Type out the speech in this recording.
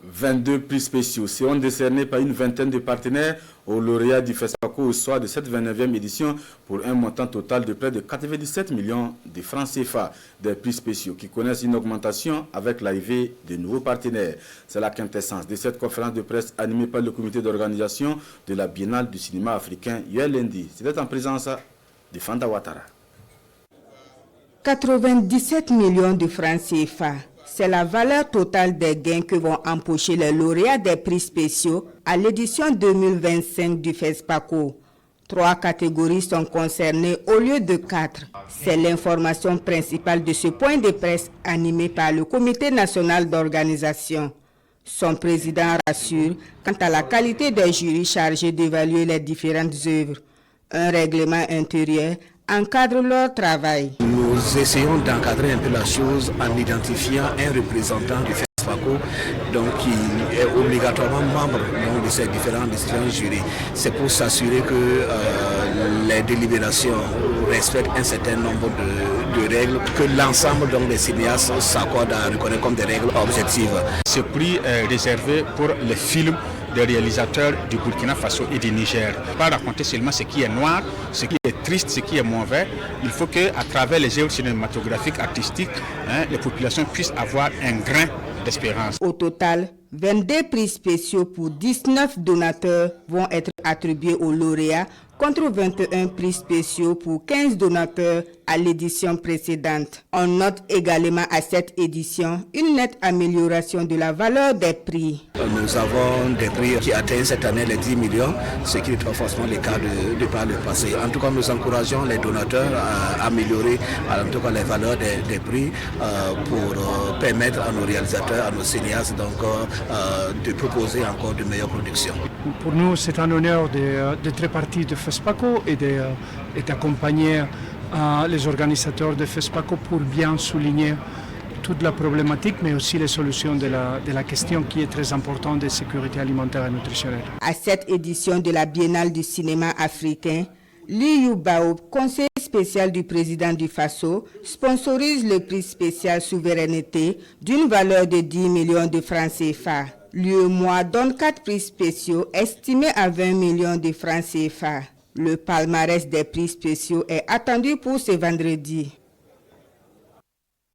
22 prix spéciaux seront décernés par une vingtaine de partenaires aux lauréats du FESPACO au soir de cette 29e édition pour un montant total de près de 97 millions de francs CFA. Des prix spéciaux qui connaissent une augmentation avec l'arrivée de nouveaux partenaires. C'est la quintessence de cette conférence de presse animée par le comité d'organisation de la Biennale du cinéma africain hier lundi. C'était en présence de Fanda Ouattara. 97 millions de francs CFA. C'est la valeur totale des gains que vont empocher les lauréats des prix spéciaux à l'édition 2025 du FESPACO. 3 catégories sont concernées au lieu de 4. C'est l'information principale de ce point de presse animé par le Comité national d'organisation. Son président rassure quant à la qualité des jurys chargés d'évaluer les différentes œuvres. Un règlement intérieur encadre leur travail. Nous essayons d'encadrer un peu la chose en identifiant un représentant du FESPACO qui est obligatoirement membre de ces différents jurys. C'est pour s'assurer que les délibérations respectent un certain nombre de règles, que l'ensemble des cinéastes s'accordent à reconnaître comme des règles objectives. Ce prix est réservé pour les films des réalisateurs du Burkina Faso et du Niger. Pas raconter seulement ce qui est noir, ce qui est triste, ce qui est mauvais. Il faut qu'à travers les œuvres cinématographiques, artistiques, les populations puissent avoir un grain d'espérance. Au total, 22 prix spéciaux pour 19 donateurs vont être attribués aux lauréats contre 21 prix spéciaux pour 15 donateurs à l'édition précédente. On note également à cette édition une nette amélioration de la valeur des prix. Nous avons des prix qui atteignent cette année les 10 millions, ce qui n'est pas forcément le cas de par le passé. En tout cas, nous encourageons les donateurs à améliorer en tout cas les valeurs des prix pour permettre à nos réalisateurs, à nos cinéastes de proposer encore de meilleures productions. Pour nous, c'est un honneur d'être partie de FESPACO et d'accompagner les organisateurs de FESPACO pour bien souligner toute la problématique, mais aussi les solutions de la question qui est très importante de sécurité alimentaire et nutritionnelle. À cette édition de la Biennale du cinéma africain, Liu Bao, conseiller spécial du président du Faso, sponsorise le prix spécial Souveraineté d'une valeur de 10 millions de francs CFA. L'UEMOA donne 4 prix spéciaux estimés à 20 millions de francs CFA. Le palmarès des prix spéciaux est attendu pour ce vendredi.